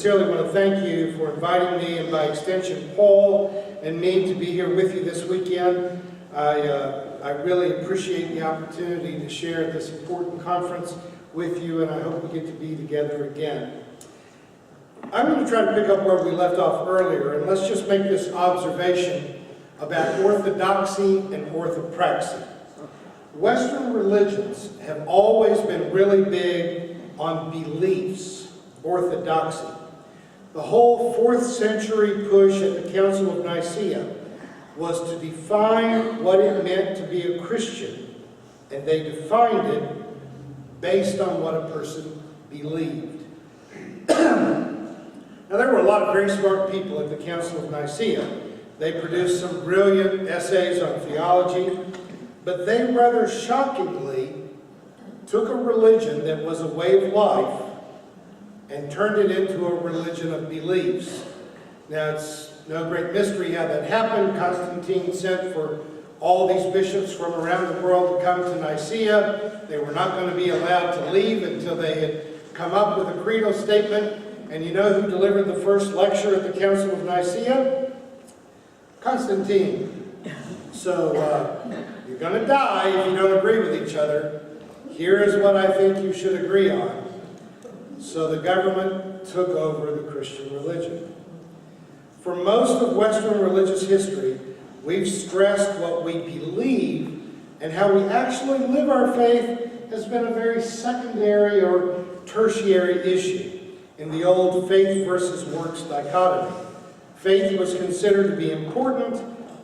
sincerely want to thank you for inviting me, and by extension Paul and me, to be here with you this weekend. I really appreciate the opportunity to share this important conference with you, and I hope we get to be together again. I'm going to try to pick up where we left off earlier, and let's just make this observation about orthodoxy and orthopraxy. Western religions have always been really big on beliefs, orthodoxy. The whole 4th century push at the Council of Nicaea was to define what it meant to be a Christian, and they defined it based on what a person believed. Now, there were a lot of very smart people at the Council of Nicaea. They produced some brilliant essays on theology, but they rather shockingly took a religion that was a way of life and turned it into a religion of beliefs. Now, it's no great mystery how that happened. Constantine sent for all these bishops from around the world to come to Nicaea. They were not going to be allowed to leave until they had come up with a creedal statement. And you know who delivered the first lecture at the Council of Nicaea? Constantine. So, you're going to die if you don't agree with each other. Here is what I think you should agree on. So the government took over the Christian religion. For most of Western religious history, we've stressed what we believe, and how we actually live our faith has been a very secondary or tertiary issue in the old faith versus works dichotomy. Faith was considered to be important,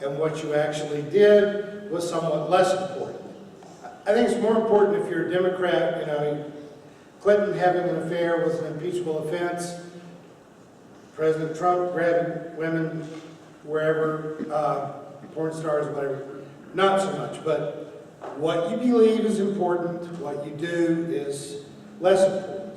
and what you actually did was somewhat less important. I think it's more important if you're a Democrat. You know, Clinton having an affair was an impeachable offense. President Trump grabbing women wherever, porn stars, whatever, not so much. But what you believe is important, what you do is less important.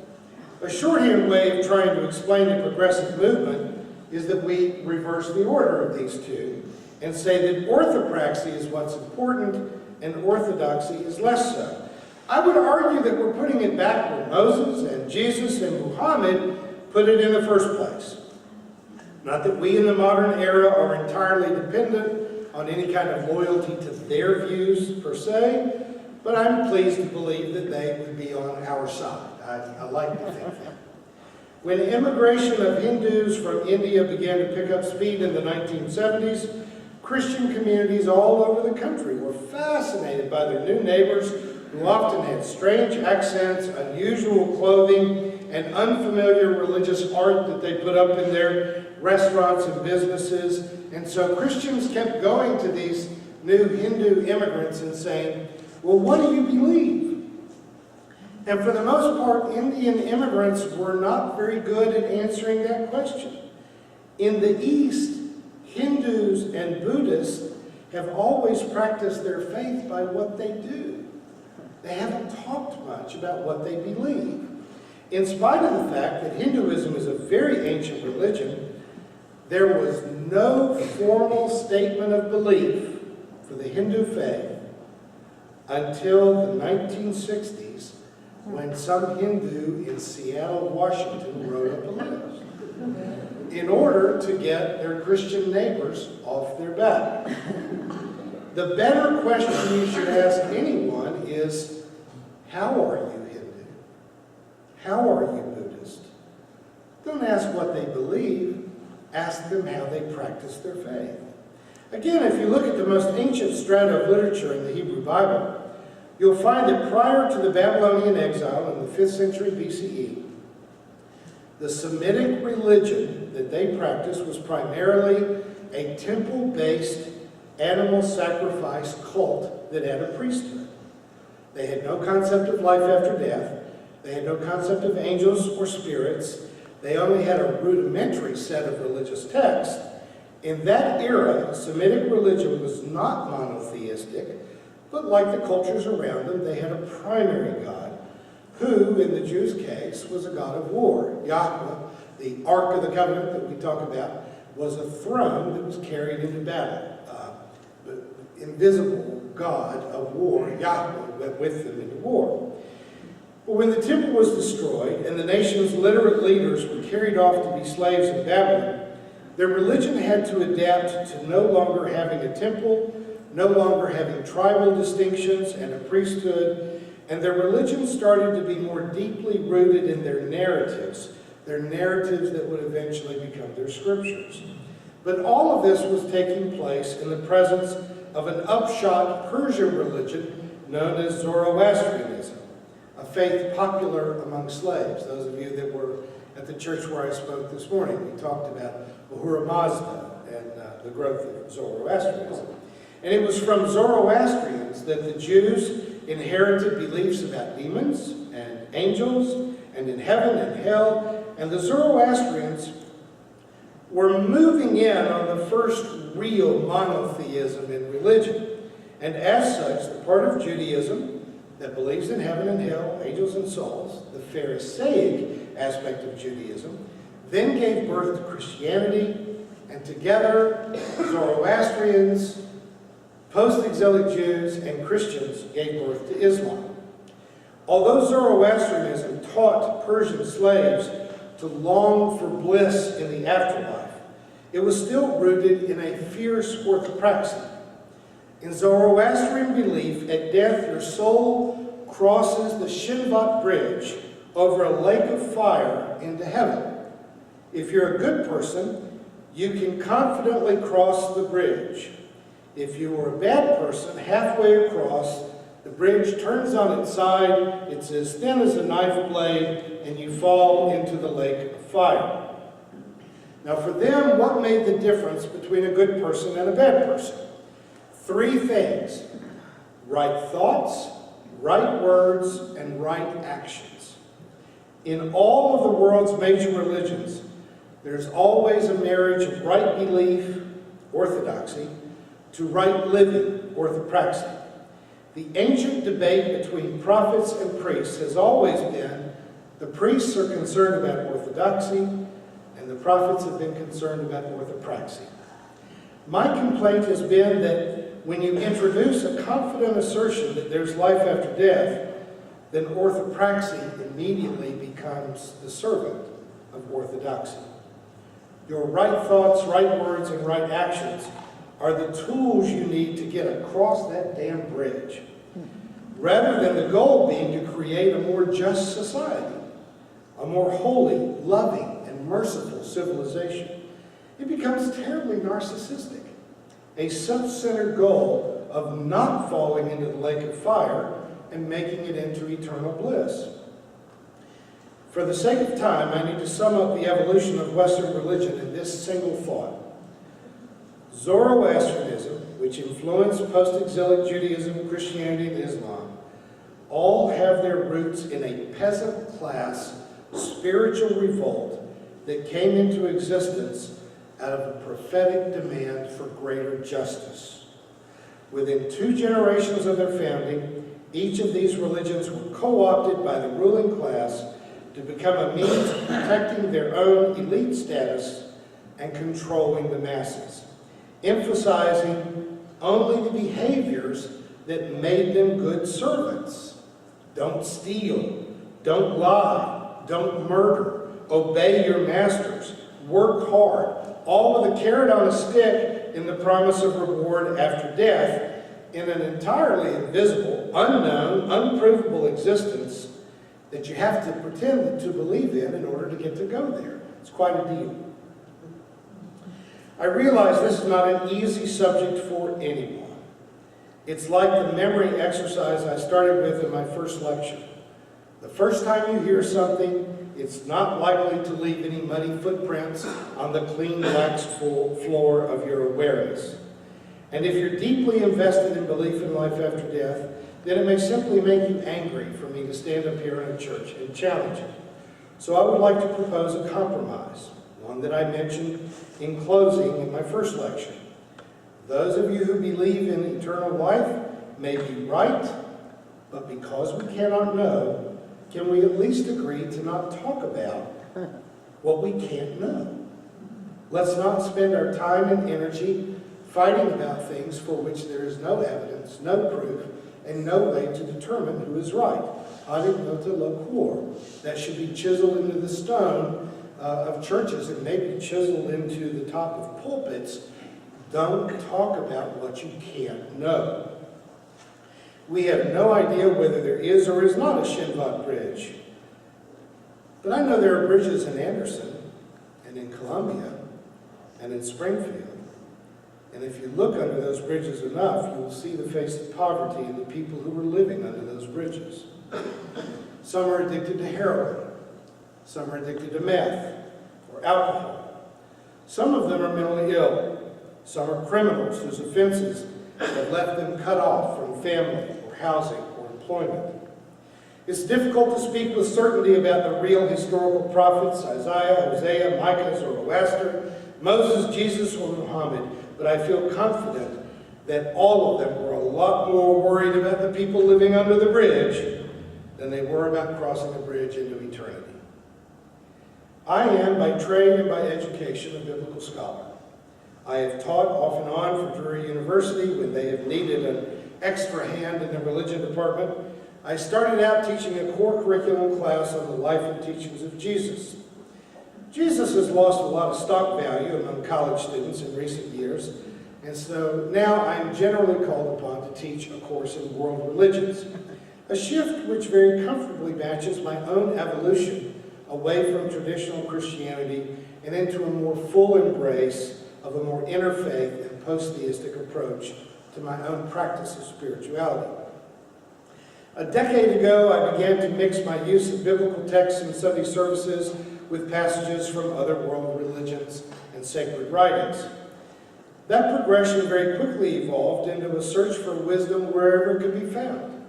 A shorthand way of trying to explain the progressive movement is that we reverse the order of these two and say that orthopraxy is what's important and orthodoxy is less so. I would argue that we're putting it back where Moses and Jesus and Muhammad put it in the first place. Not that we in the modern era are entirely dependent on any kind of loyalty to their views per se, but I'm pleased to believe that they would be on our side. I like to think that. When immigration of Hindus from India began to pick up speed in the 1970s, Christian communities all over the country were fascinated by their new neighbors, who often had strange accents, unusual clothing, and unfamiliar religious art that they put up in their restaurants and businesses. And so Christians kept going to these new Hindu immigrants and saying, well, what do you believe? And for the most part, Indian immigrants were not very good at answering that question. In the East, Hindus and Buddhists have always practiced their faith by what they do. They haven't talked much about what they believe. In spite of the fact that Hinduism is a very ancient religion, there was no formal statement of belief for the Hindu faith until the 1960s, when some Hindu in Seattle, Washington wrote up a list in order to get their Christian neighbors off their back. The better question you should ask anyone is, how are you Hindu? How are you Buddhist? Don't ask what they believe, ask them how they practice their faith. Again, if you look at the most ancient strata of literature in the Hebrew Bible, you'll find that prior to the Babylonian exile in the 5th century BCE, the Semitic religion that they practiced was primarily a temple-based animal sacrifice cult that had a priesthood. They had no concept of life after death. They had no concept of angels or spirits. They only had a rudimentary set of religious texts. In that era, Semitic religion was not monotheistic, but like the cultures around them, they had a primary God, who, in the Jews' case, was a God of war. Yahweh, the Ark of the Covenant that we talk about, was a throne that was carried into battle. The invisible God of war, Yahweh, went with them into war. But when the temple was destroyed and the nation's literate leaders were carried off to be slaves in Babylon, their religion had to adapt to no longer having a temple, no longer having tribal distinctions and a priesthood, and their religion started to be more deeply rooted in their narratives that would eventually become their scriptures. But all of this was taking place in the presence of an upshot Persian religion known as Zoroastrianism, a faith popular among slaves. Those of you that were at the church where I spoke this morning, we talked about Ahura Mazda and the growth of Zoroastrianism. And it was from Zoroastrians that the Jews inherited beliefs about demons and angels and in heaven and hell. And the Zoroastrians were moving in on the first real monotheism in religion. And as such, the part of Judaism that believes in heaven and hell, angels and souls, the Pharisaic aspect of Judaism, then gave birth to Christianity, and together Zoroastrians, post-exilic Jews, and Christians gave birth to Islam. Although Zoroastrianism taught Persian slaves to long for bliss in the afterlife, it was still rooted in a fierce orthopraxy. In Zoroastrian belief, at death your soul crosses the Shinvat bridge over a lake of fire into heaven. If you're a good person, you can confidently cross the bridge. If you are a bad person, halfway across, the bridge turns on its side, it's as thin as a knife blade, and you fall into the lake of fire. Now for them, what made the difference between a good person and a bad person? Three things: right thoughts, right words, and right actions. In all of the world's major religions, there's always a marriage of right belief, orthodoxy, to right living, orthopraxy. The ancient debate between prophets and priests has always been the priests are concerned about orthodoxy, and the prophets have been concerned about orthopraxy. My complaint has been that when you introduce a confident assertion that there's life after death, then orthopraxy immediately becomes the servant of orthodoxy. Your right thoughts, right words, and right actions are the tools you need to get across that damn bridge, rather than the goal being to create a more just society, a more holy, loving, and merciful civilization. It becomes terribly narcissistic, a self-centered goal of not falling into the lake of fire and making it into eternal bliss. For the sake of time, I need to sum up the evolution of Western religion in this single thought. Zoroastrianism, which influenced post-exilic Judaism, Christianity, and Islam, all have their roots in a peasant class spiritual revolt that came into existence out of a prophetic demand for greater justice. Within 2 generations of their founding, each of these religions were co-opted by the ruling class to become a means of protecting their own elite status and controlling the masses, emphasizing only the behaviors that made them good servants. Don't steal, don't lie, don't murder, obey your masters, work hard, all with a carrot on a stick in the promise of reward after death in an entirely invisible, unknown, unprovable existence that you have to pretend to believe in order to get to go there. It's quite a deal. I realize this is not an easy subject for anyone. It's like the memory exercise I started with in my first lecture. The first time you hear something, it's not likely to leave any muddy footprints on the clean, waxed floor of your awareness. And if you're deeply invested in belief in life after death, then it may simply make you angry for me to stand up here in a church and challenge it. So I would like to propose a compromise, one that I mentioned in closing in my first lecture. Those of you who believe in eternal life may be right, but because we cannot know, can we at least agree to not talk about what we can't know? Let's not spend our time and energy fighting about things for which there is no evidence, no proof, and no way to determine who is right. that should be chiseled into the stone of churches and maybe chiseled into the top of pulpits, don't talk about what you can't know. We have no idea whether there is or is not a Shinvat bridge. But I know there are bridges in Anderson, and in Columbia, and in Springfield. And if you look under those bridges enough, you will see the face of poverty and the people who were living under those bridges. Some are addicted to heroin. Some are addicted to meth or alcohol. Some of them are mentally ill. Some are criminals whose offenses have left them cut off from family or housing or employment. It's difficult to speak with certainty about the real historical prophets, Isaiah, Hosea, Micah, Zoroaster, Moses, Jesus, or Muhammad, but I feel confident that all of them were a lot more worried about the people living under the bridge than they were about crossing the bridge into eternity. I am, by trade and by education, a biblical scholar. I have taught off and on for Drury University when they have needed an extra hand in the religion department. I started out teaching a core curriculum class on the life and teachings of Jesus. Jesus has lost a lot of stock value among college students in recent years, and so now I am generally called upon to teach a course in world religions, a shift which very comfortably matches my own evolution away from traditional Christianity and into a more full embrace of a more interfaith and post-theistic approach to my own practice of spirituality. A decade ago, I began to mix my use of biblical texts in Sunday services with passages from other world religions and sacred writings. That progression very quickly evolved into a search for wisdom wherever it could be found.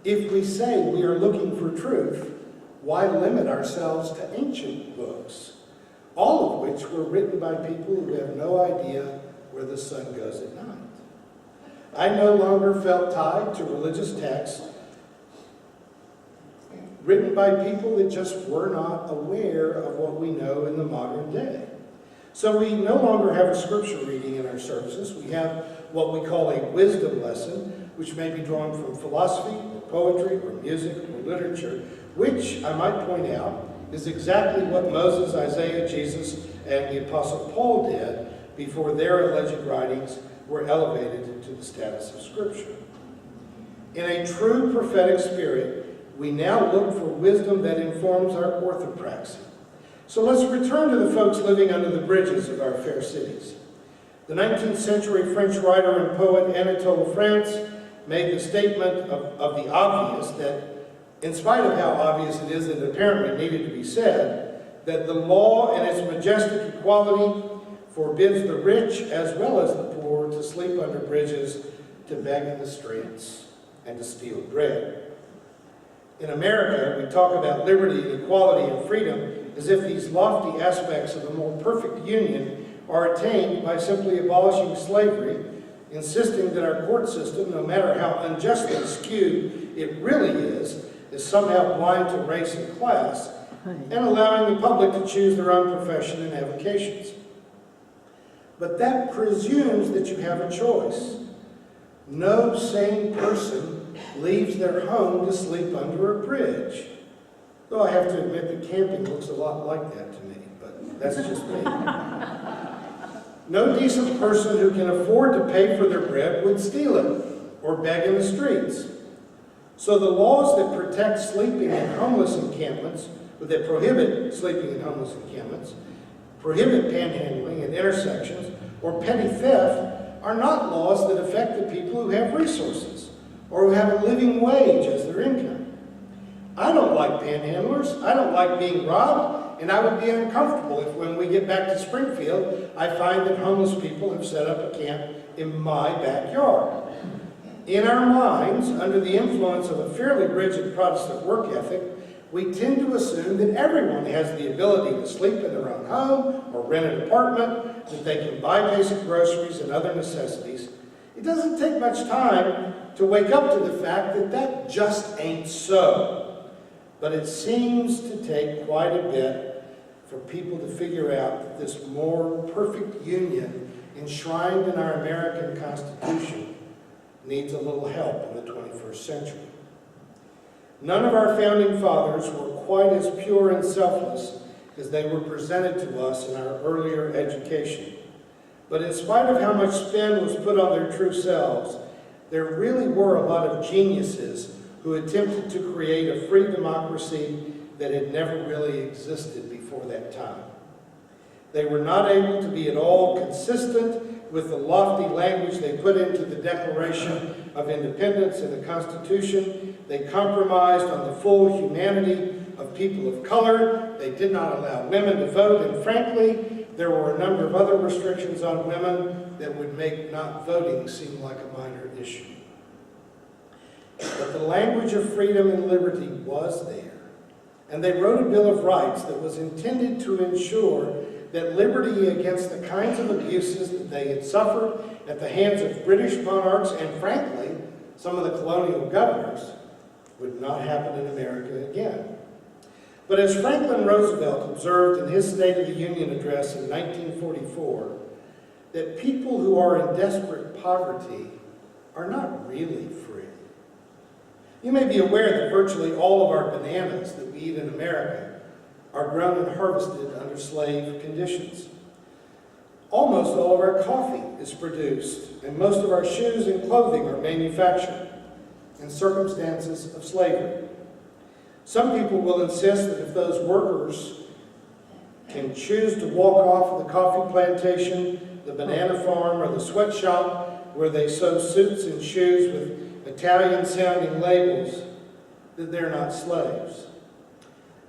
If we say we are looking for truth, why limit ourselves to ancient books, all of which were written by people who have no idea where the sun goes at night? I no longer felt tied to religious texts written by people that just were not aware of what we know in the modern day. So we no longer have a scripture reading in our services. We have what we call a wisdom lesson, which may be drawn from philosophy, or poetry, or music, or literature, which, I might point out, is exactly what Moses, Isaiah, Jesus, and the Apostle Paul did before their alleged writings were elevated to the status of Scripture. In a true prophetic spirit, we now look for wisdom that informs our orthopraxy. So let's return to the folks living under the bridges of our fair cities. The 19th century French writer and poet Anatole France made the statement of the obvious that, in spite of how obvious it is that it apparently needed to be said, that the law and its majestic equality forbids the rich as well as the poor to sleep under bridges, to beg in the streets, and to steal bread. In America, we talk about liberty, equality, and freedom as if these lofty aspects of a more perfect union are attained by simply abolishing slavery, insisting that our court system, no matter how unjustly skewed it really is somehow blind to race and class, and allowing the public to choose their own profession and avocations. But that presumes that you have a choice. No sane person leaves their home to sleep under a bridge. Though I have to admit that camping looks a lot like that to me, but that's just me. No decent person who can afford to pay for their bread would steal it or beg in the streets. So the laws that protect sleeping in homeless encampments, or that prohibit sleeping in homeless encampments, prohibit panhandling at intersections, or petty theft, are not laws that affect the people who have resources or who have a living wage as their income. I don't like panhandlers, I don't like being robbed, and I would be uncomfortable if when we get back to Springfield, I find that homeless people have set up a camp in my backyard. In our minds, under the influence of a fairly rigid Protestant work ethic, we tend to assume that everyone has the ability to sleep in their own home or rent an apartment, that they can buy basic groceries and other necessities. It doesn't take much time to wake up to the fact that that just ain't so. But it seems to take quite a bit for people to figure out that this more perfect union enshrined in our American Constitution needs a little help in the 21st century. None of our founding fathers were quite as pure and selfless as they were presented to us in our earlier education. But in spite of how much spin was put on their true selves, there really were a lot of geniuses who attempted to create a free democracy that had never really existed before that time. They were not able to be at all consistent with the lofty language they put into the Declaration of Independence and the Constitution. They compromised on the full humanity of people of color. They did not allow women to vote, and frankly, there were a number of other restrictions on women that would make not voting seem like a minor issue. But the language of freedom and liberty was there, and they wrote a Bill of Rights that was intended to ensure that liberty against the kinds of abuses that they had suffered at the hands of British monarchs and, frankly, some of the colonial governors would not happen in America again. But as Franklin Roosevelt observed in his State of the Union address in 1944, that people who are in desperate poverty are not really free. You may be aware that virtually all of our bananas that we eat in America are grown and harvested under slave conditions. Almost all of our coffee is produced, and most of our shoes and clothing are manufactured in circumstances of slavery. Some people will insist that if those workers can choose to walk off of the coffee plantation, the banana farm, or the sweatshop where they sew suits and shoes with Italian-sounding labels, that they're not slaves.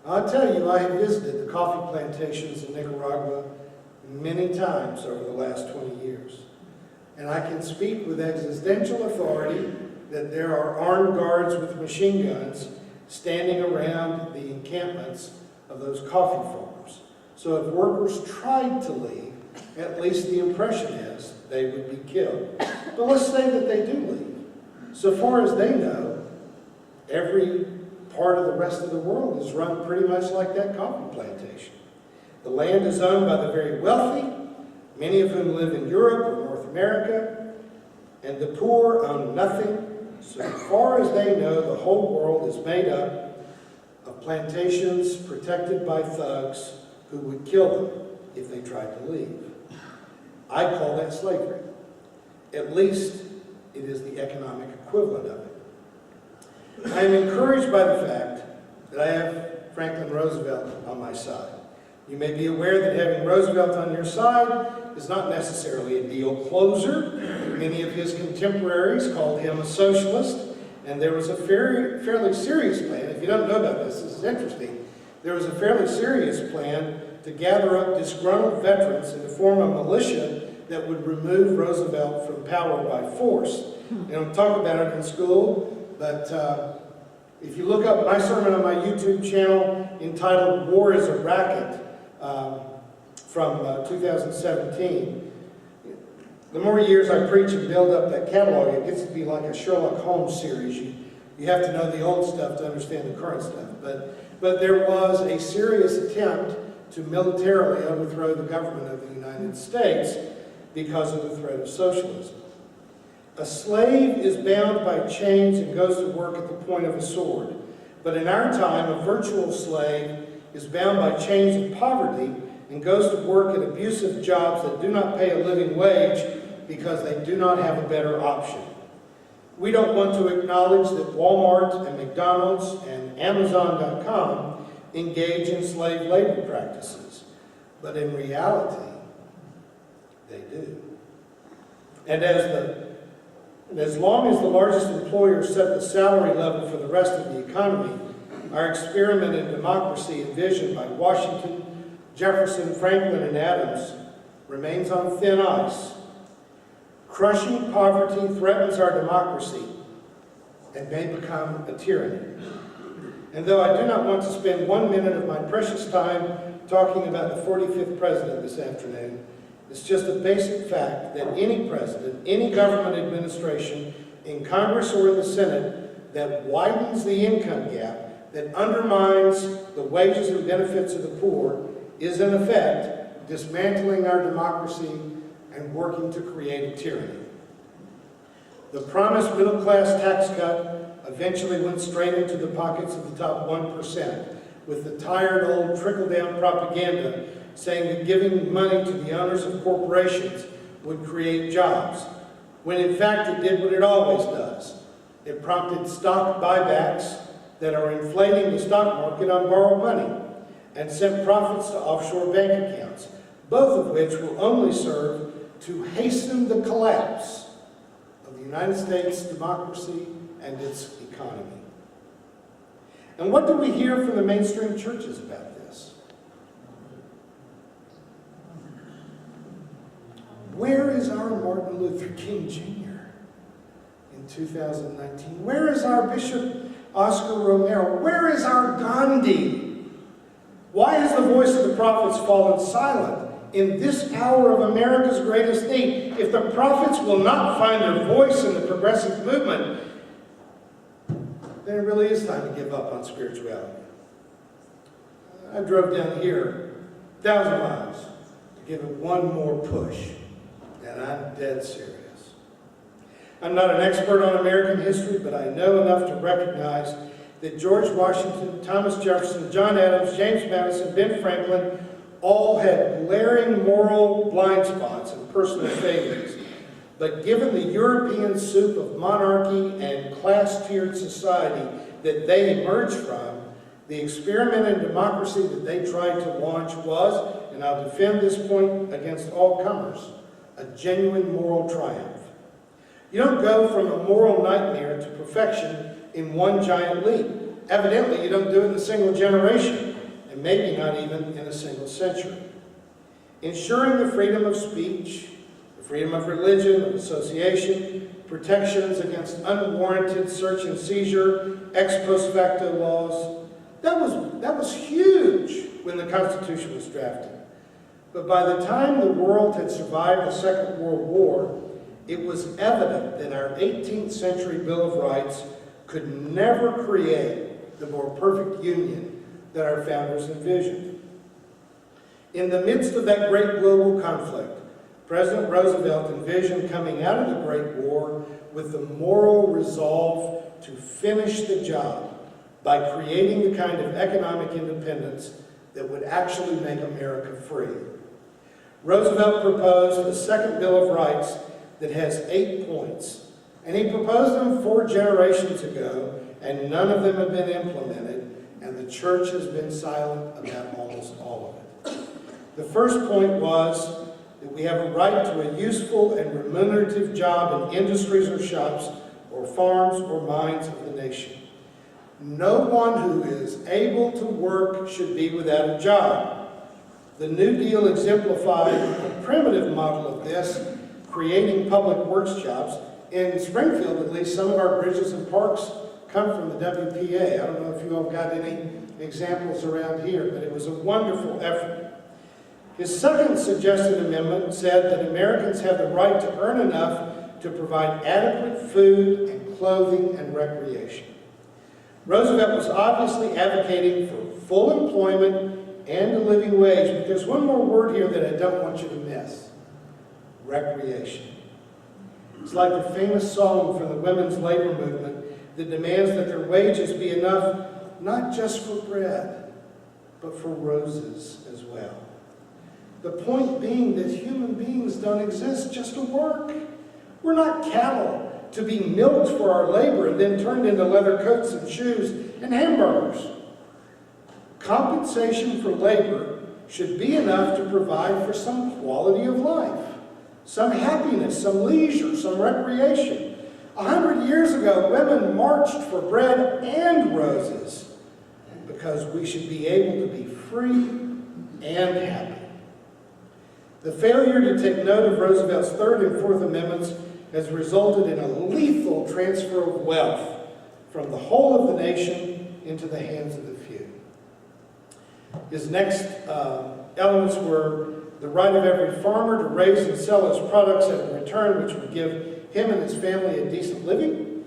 I'll tell you, I have visited the coffee plantations in Nicaragua many times over the last 20 years. And I can speak with existential authority that there are armed guards with machine guns standing around the encampments of those coffee farms. So if workers tried to leave, at least the impression is they would be killed. But let's say that they do leave. So far as they know, every part of the rest of the world is run pretty much like that coffee plantation. The land is owned by the very wealthy, many of whom live in Europe or North America, and the poor own nothing. So far as they know, the whole world is made up of plantations protected by thugs who would kill them if they tried to leave. I call that slavery. At least it is the economic equivalent of it. I am encouraged by the fact that I have Franklin Roosevelt on my side. You may be aware that having Roosevelt on your side is not necessarily a deal closer. Many of his contemporaries called him a socialist, and there was a fairly serious plan. If you don't know about this, this is interesting. There was a fairly serious plan to gather up disgruntled veterans and to form a militia that would remove Roosevelt from power by force. They don't talk about it in school, but if you look up my sermon on my YouTube channel entitled War is a Racket from 2017, the more years I preach and build up that catalog, it gets to be like a Sherlock Holmes series. You have to know the old stuff to understand the current stuff. But there was a serious attempt to militarily overthrow the government of the United States because of the threat of socialism. A slave is bound by chains and goes to work at the point of a sword. But in our time, a virtual slave is bound by chains of poverty and goes to work at abusive jobs that do not pay a living wage because they do not have a better option. We don't want to acknowledge that Walmart and McDonald's and Amazon.com engage in slave labor practices, but in reality, they do. And as long as the largest employers set the salary level for the rest of the economy, our experiment in democracy envisioned by Washington, Jefferson, Franklin, and Adams remains on thin ice. Crushing poverty threatens our democracy and may become a tyranny. And though I do not want to spend 1 minute of my precious time talking about the 45th president this afternoon, it's just a basic fact that any president, any government administration in Congress or in the Senate that widens the income gap, that undermines the wages and benefits of the poor, is in effect dismantling our democracy and working to create a tyranny. The promised middle-class tax cut eventually went straight into the pockets of the top 1%, with the tired old trickle-down propaganda saying that giving money to the owners of corporations would create jobs, when in fact it did what it always does. It prompted stock buybacks that are inflating the stock market on borrowed money and sent profits to offshore bank accounts, both of which will only serve to hasten the collapse of the United States democracy and its economy. And what do we hear from the mainstream churches about this? Where is our Martin Luther King Jr. in 2019? Where is our Bishop Oscar Romero? Where is our Gandhi? Why has the voice of the prophets fallen silent in this hour of America's greatest need? If the prophets will not find their voice in the progressive movement, then it really is time to give up on spirituality. I drove down here 1,000 miles to give it one more push, and I'm dead serious. I'm not an expert on American history, but I know enough to recognize that George Washington, Thomas Jefferson, John Adams, James Madison, Ben Franklin all had glaring moral blind spots and personal failings. But given the European soup of monarchy and class-tiered society that they emerged from, the experiment in democracy that they tried to launch was, and I'll defend this point against all comers, a genuine moral triumph. You don't go from a moral nightmare to perfection in one giant leap. Evidently, you don't do it in a single generation, and maybe not even in a single century. Ensuring the freedom of speech, the freedom of religion, of association, protections against unwarranted search and seizure, ex post facto laws, that was huge when the Constitution was drafted. But by the time the world had survived the Second World War, it was evident that our 18th century Bill of Rights could never create the more perfect union that our founders envisioned. In the midst of that great global conflict, President Roosevelt envisioned coming out of the Great War with the moral resolve to finish the job by creating the kind of economic independence that would actually make America free. Roosevelt proposed a second Bill of Rights that has 8 points, and he proposed them 4 generations ago, and none of them have been implemented, and the church has been silent about almost all of it. The first point was that we have a right to a useful and remunerative job in industries or shops or farms or mines of the nation. No one who is able to work should be without a job. The New Deal exemplified a primitive model of this, creating public works jobs. In Springfield, at least, some of our bridges and parks come from the WPA. I don't know if you all got any examples around here, but it was a wonderful effort. His second suggested amendment said that Americans have the right to earn enough to provide adequate food and clothing and recreation. Roosevelt was obviously advocating for full employment and a living wage, but there's one more word here that I don't want you to miss: recreation. It's like the famous song from the women's labor movement that demands that their wages be enough not just for bread, but for roses as well. The point being that human beings don't exist just to work. We're not cattle to be milked for our labor and then turned into leather coats and shoes and hamburgers. Compensation for labor should be enough to provide for some quality of life, some happiness, some leisure, some recreation. 100 years ago, women marched for bread and roses because we should be able to be free and happy. The failure to take note of Roosevelt's third and fourth amendments has resulted in a lethal transfer of wealth from the whole of the nation into the hands of the few. His next elements were the right of every farmer to raise and sell his products at a return which would give him and his family a decent living,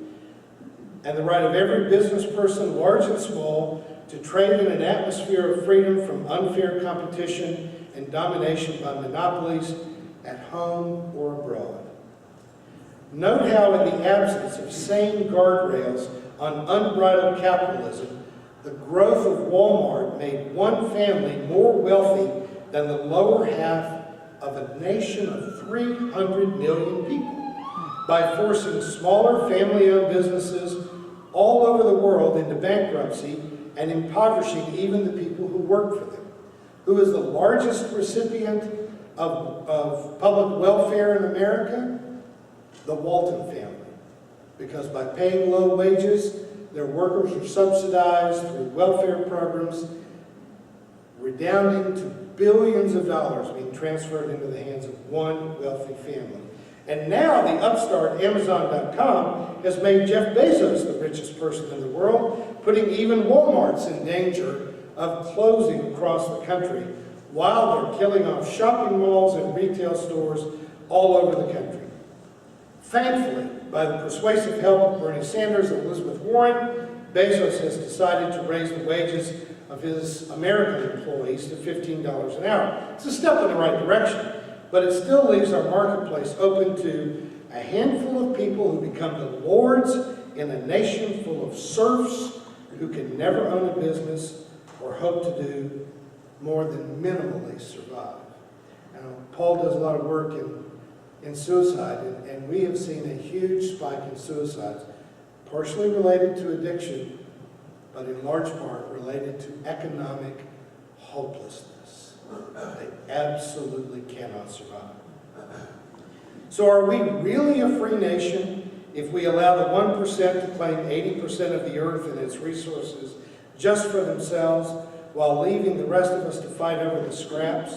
and the right of every business person, large and small, to trade in an atmosphere of freedom from unfair competition and domination by monopolies at home or abroad. Note how, in the absence of sane guardrails on unbridled capitalism, the growth of Walmart made one family more wealthy than the lower half of a nation of 300 million people by forcing smaller family-owned businesses all over the world into bankruptcy and impoverishing even the people who work for them. Who is the largest recipient of public welfare in America? The Walton family. Because by paying low wages, their workers are subsidized through welfare programs, redounding to billions of dollars being transferred into the hands of one wealthy family. And now the upstart Amazon.com has made Jeff Bezos the richest person in the world, putting even Walmarts in danger of closing across the country, while they're killing off shopping malls and retail stores all over the country. Thankfully, by the persuasive help of Bernie Sanders and Elizabeth Warren, Bezos has decided to raise the wages of his American employees to $15 an hour. It's a step in the right direction, but it still leaves our marketplace open to a handful of people who become the lords in a nation full of serfs who can never own a business or hope to do more than minimally survive. Now, Paul does a lot of work in suicide, and we have seen a huge spike in suicides, partially related to addiction, but in large part related to economic hopelessness. They absolutely cannot survive. So are we really a free nation if we allow the 1% to claim 80% of the earth and its resources just for themselves, while leaving the rest of us to fight over the scraps?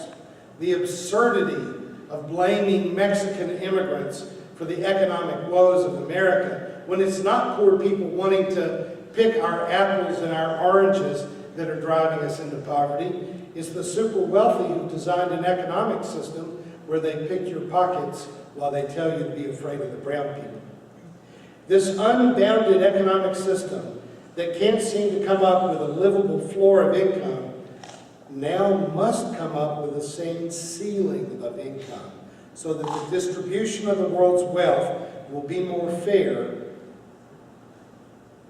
The absurdity of blaming Mexican immigrants for the economic woes of America, when it's not poor people wanting to pick our apples and our oranges that are driving us into poverty. It's the super wealthy who've designed an economic system where they pick your pockets while they tell you to be afraid of the brown people. This unbounded economic system that can't seem to come up with a livable floor of income now must come up with the same ceiling of income, so that the distribution of the world's wealth will be more fair,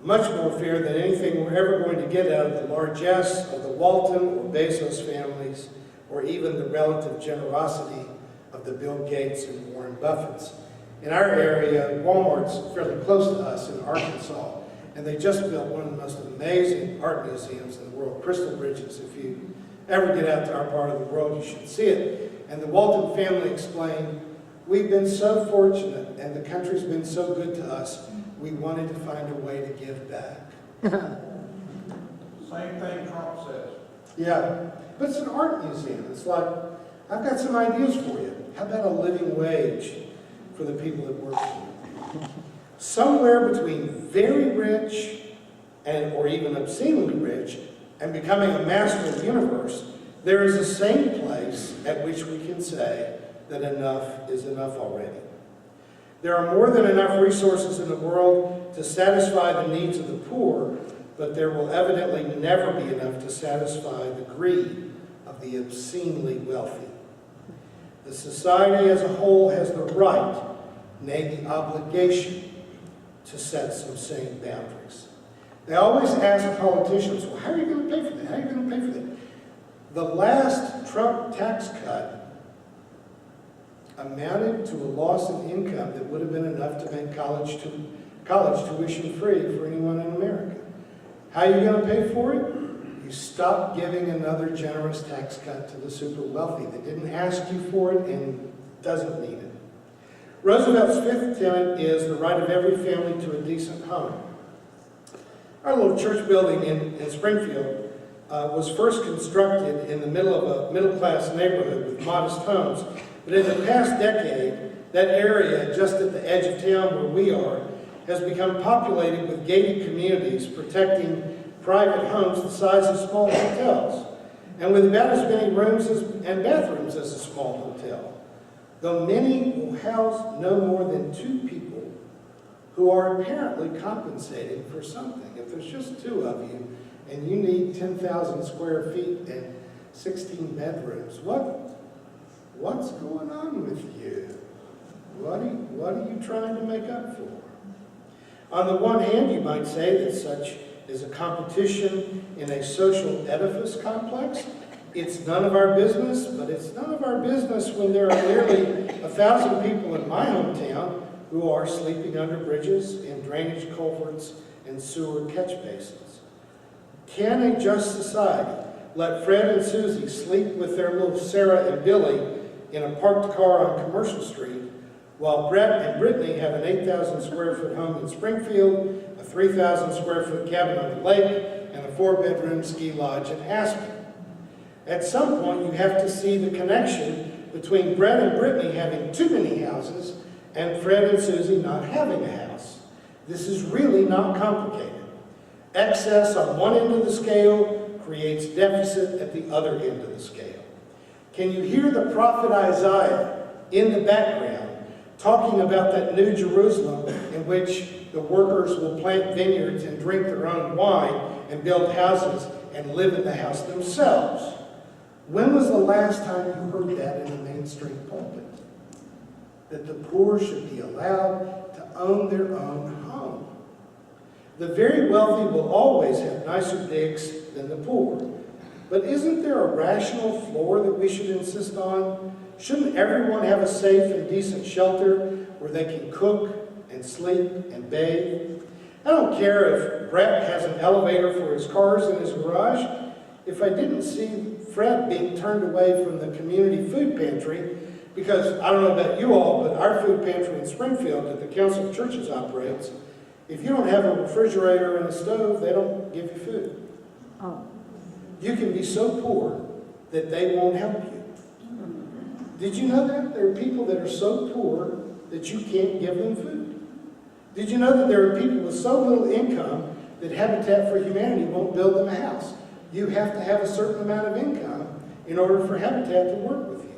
much more fair than anything we're ever going to get out of the largesse of the Walton or Bezos families, or even the relative generosity of the Bill Gates and Warren Buffetts. In our area, Walmart's fairly close to us in Arkansas, and they just built one of the most amazing art museums in the world, Crystal Bridges. If you ever get out to our part of the world, you should see it. And the Walton family explained, we've been so fortunate and the country's been so good to us, we wanted to find a way to give back. Same thing Trump says. Yeah, but it's an art museum. It's like, I've got some ideas for you. How about a living wage for the people that work for you? Somewhere between very rich and or even obscenely rich and becoming a master of the universe, there is a same place at which we can say that enough is enough already. There are more than enough resources in the world to satisfy the needs of the poor, but there will evidently never be enough to satisfy the greed of the obscenely wealthy. The society as a whole has the right, nay, the obligation, to set some sane boundaries. They always ask politicians, well, how are you going to pay for that? How are you going to pay for that? The last Trump tax cut amounted to a loss in income that would have been enough to make college tuition free for anyone in America. How are you going to pay for it? You stop giving another generous tax cut to the super wealthy that didn't ask you for it and doesn't need it. Roosevelt's fifth tenet is the right of every family to a decent home. Our little church building in Springfield was first constructed in the middle of a middle-class neighborhood with modest homes. But in the past decade, that area just at the edge of town where we are has become populated with gated communities protecting private homes the size of small hotels, and with about as many rooms and bathrooms as a small hotel. Though many will house no more than 2 people who are apparently compensating for something. If there's just 2 of you and you need 10,000 square feet and 16 bedrooms, what's going on with you? What are you trying to make up for? On the one hand, you might say that such is a competition in a social edifice complex. It's none of our business, but it's none of our business when there are nearly 1,000 people in my hometown who are sleeping under bridges, in drainage culverts, and sewer catch basins. Can a just society let Fred and Susie sleep with their little Sarah and Billy in a parked car on Commercial Street, while Brett and Brittany have an 8,000 square foot home in Springfield, a 3,000 square foot cabin on the lake, and a 4-bedroom ski lodge in Aspen? At some point, you have to see the connection between Brett and Brittany having too many houses and Fred and Susie not having a house. This is really not complicated. Excess on one end of the scale creates deficit at the other end of the scale. Can you hear the prophet Isaiah in the background talking about that new Jerusalem in which the workers will plant vineyards and drink their own wine and build houses and live in the house themselves? When was the last time you heard that in a mainstream pulpit? That the poor should be allowed to own their own home. The very wealthy will always have nicer digs than the poor. But isn't there a rational floor that we should insist on? Shouldn't everyone have a safe and decent shelter where they can cook and sleep and bathe? I don't care if Brett has an elevator for his cars in his garage. If I didn't see Fred being turned away from the community food pantry, because I don't know about you all, but our food pantry in Springfield that the Council of Churches operates, if you don't have a refrigerator and a stove, they don't give you food. Oh. You can be so poor that they won't help you. Did you know that? There are people that are so poor that you can't give them food. Did you know that there are people with so little income that Habitat for Humanity won't build them a house? You have to have a certain amount of income in order for Habitat to work with you.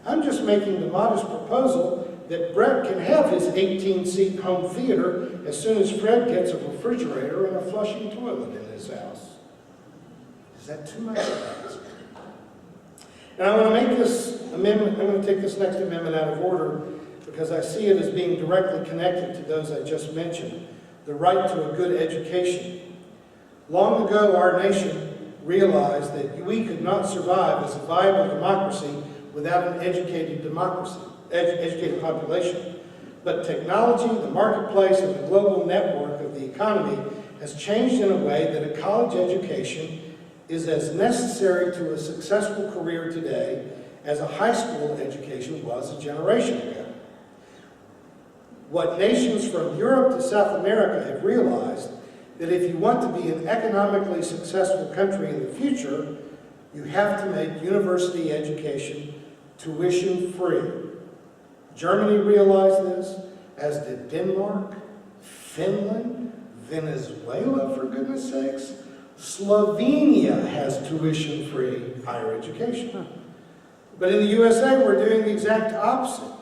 I'm just making the modest proposal that Brett can have his 18-seat home theater as soon as Fred gets a refrigerator and a flushing toilet in his house. Is that too much to ask? And I want to make this amendment, I'm going to take this next amendment out of order because I see it as being directly connected to those I just mentioned, the right to a good education. Long ago, our nation realized that we could not survive as a viable democracy without an educated population. But technology, the marketplace, and the global network of the economy has changed in a way that a college education is as necessary to a successful career today as a high school education was a generation ago. What nations from Europe to South America have realized that if you want to be an economically successful country in the future, you have to make university education tuition free. Germany realized this, as did Denmark, Finland, Venezuela, for goodness sakes. Slovenia has tuition-free higher education. But in the USA, we're doing the exact opposite.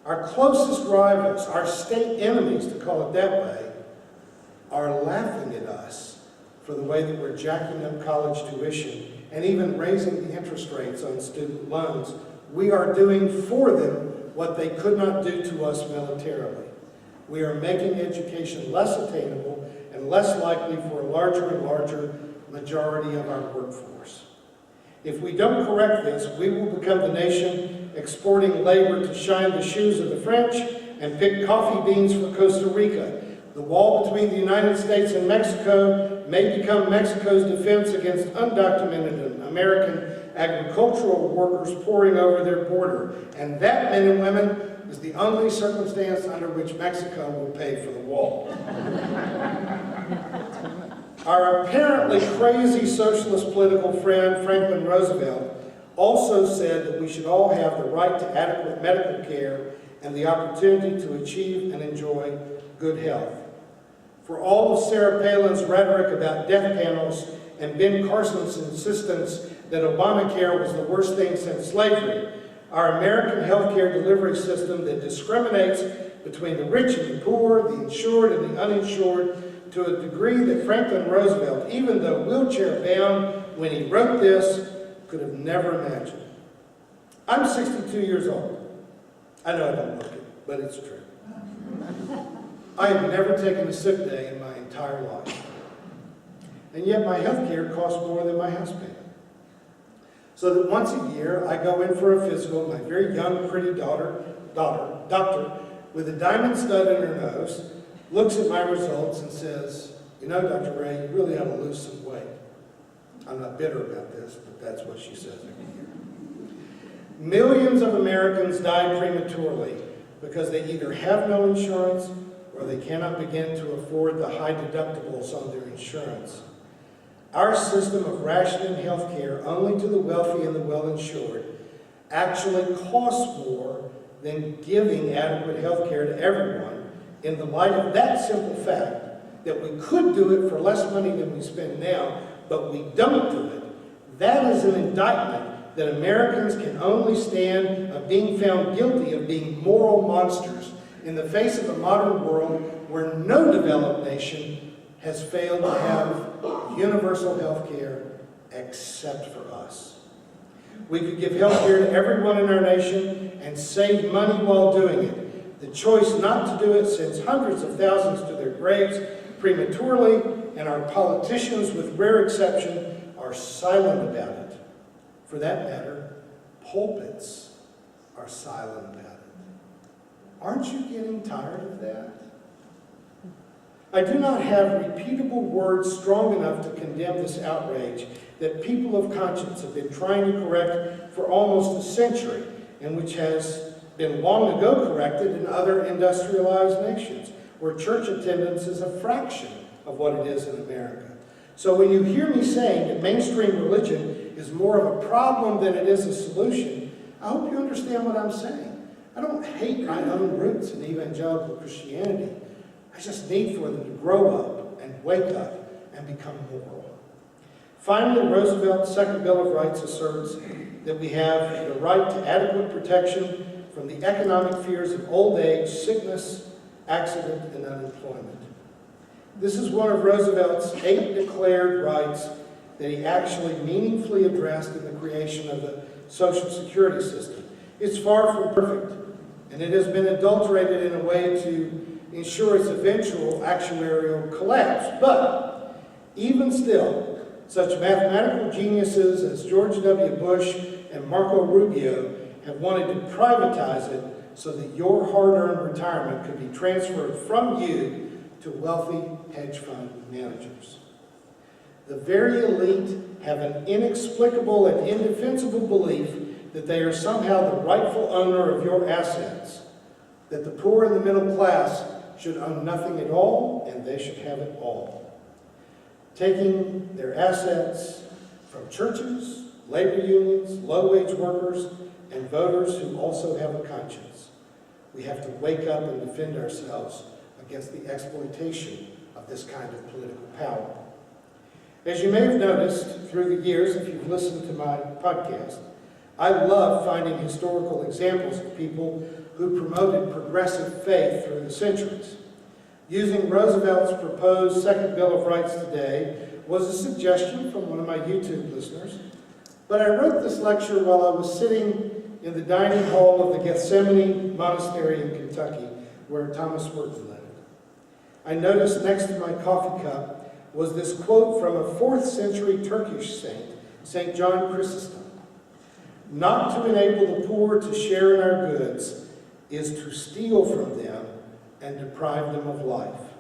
Our closest rivals, our state enemies, to call it that way, are laughing at us for the way that we're jacking up college tuition and even raising the interest rates on student loans. We are doing for them what they could not do to us militarily. We are making education less attainable and less likely for a larger and larger majority of our workforce. If we don't correct this, we will become the nation exporting labor to shine the shoes of the French and pick coffee beans for Costa Rica. The wall between the United States and Mexico may become Mexico's defense against undocumented American agricultural workers pouring over their border. And that, men and women, is the only circumstance under which Mexico will pay for the wall. Our apparently crazy socialist political friend, Franklin Roosevelt, also said that we should all have the right to adequate medical care and the opportunity to achieve and enjoy good health. For all of Sarah Palin's rhetoric about death panels and Ben Carson's insistence that Obamacare was the worst thing since slavery, our American healthcare delivery system that discriminates between the rich and the poor, the insured and the uninsured, to a degree that Franklin Roosevelt, even though wheelchair-bound when he wrote this, could have never imagined. I'm 62 years old. I know I don't look it, but it's true. I have never taken a sick day in my entire life. And yet my health care costs more than my house payment. So that once a year, I go in for a physical. My very young, pretty doctor, with a diamond stud in her nose, looks at my results and says, "You know, Dr. Ray, you really ought to lose some weight." I'm not bitter about this, but that's what she says every year. Millions of Americans die prematurely because they either have no insurance or they cannot begin to afford the high deductibles on their insurance. Our system of rationing health care only to the wealthy and the well-insured actually costs more than giving adequate health care to everyone, in the light of that simple fact that we could do it for less money than we spend now, but we don't do it. That is an indictment that Americans can only stand of being found guilty of being moral monsters in the face of a modern world where no developed nation has failed to have universal health care except for us. We could give health care to everyone in our nation and save money while doing it. The choice not to do it sends hundreds of thousands to their graves prematurely, and our politicians, with rare exception, are silent about it. For that matter, pulpits are silent about it. Aren't you getting tired of that? I do not have repeatable words strong enough to condemn this outrage that people of conscience have been trying to correct for almost a century, and which has been long ago corrected in other industrialized nations, where church attendance is a fraction of what it is in America. So when you hear me saying that mainstream religion is more of a problem than it is a solution, I hope you understand what I'm saying. I don't hate my own roots in evangelical Christianity. I just need for them to grow up and wake up and become moral. Finally, Roosevelt's Second Bill of Rights asserts that we have the right to adequate protection from the economic fears of old age, sickness, accident, and unemployment. This is one of Roosevelt's 8 declared rights that he actually meaningfully addressed in the creation of the Social Security system. It's far from perfect, and it has been adulterated in a way to ensure its eventual actuarial collapse. But even still, such mathematical geniuses as George W. Bush and Marco Rubio have wanted to privatize it so that your hard-earned retirement could be transferred from you to wealthy hedge fund managers. The very elite have an inexplicable and indefensible belief that they are somehow the rightful owner of your assets, that the poor and the middle class should own nothing at all, and they should have it all. Taking their assets from churches, labor unions, low-wage workers, and voters who also have a conscience. We have to wake up and defend ourselves against the exploitation of this kind of political power. As you may have noticed through the years, if you've listened to my podcast, I love finding historical examples of people who promoted progressive faith through the centuries. Using Roosevelt's proposed Second Bill of Rights today was a suggestion from one of my YouTube listeners, but I wrote this lecture while I was sitting in the dining hall of the Gethsemane Monastery in Kentucky, where Thomas Merton lived. I noticed next to my coffee cup was this quote from a 4th century Turkish saint, St. John Chrysostom. "Not to enable the poor to share in our goods is to steal from them and deprive them of life."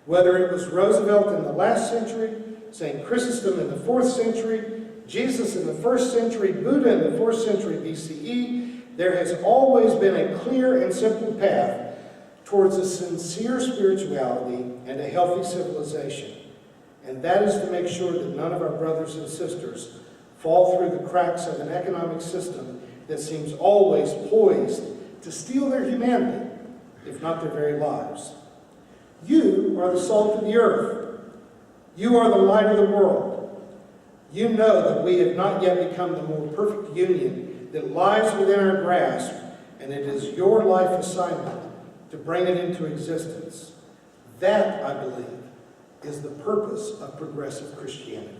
Whether it was Roosevelt in the last century, St. Chrysostom in the 4th century, Jesus in the 1st century, Buddha in the 4th century BCE, there has always been a clear and simple path towards a sincere spirituality and a healthy civilization. And that is to make sure that none of our brothers and sisters fall through the cracks of an economic system that seems always poised to steal their humanity, if not their very lives. You are the salt of the earth. You are the light of the world. You know that we have not yet become the more perfect union that lies within our grasp, and it is your life assignment to bring it into existence. That, I believe, is the purpose of progressive Christianity.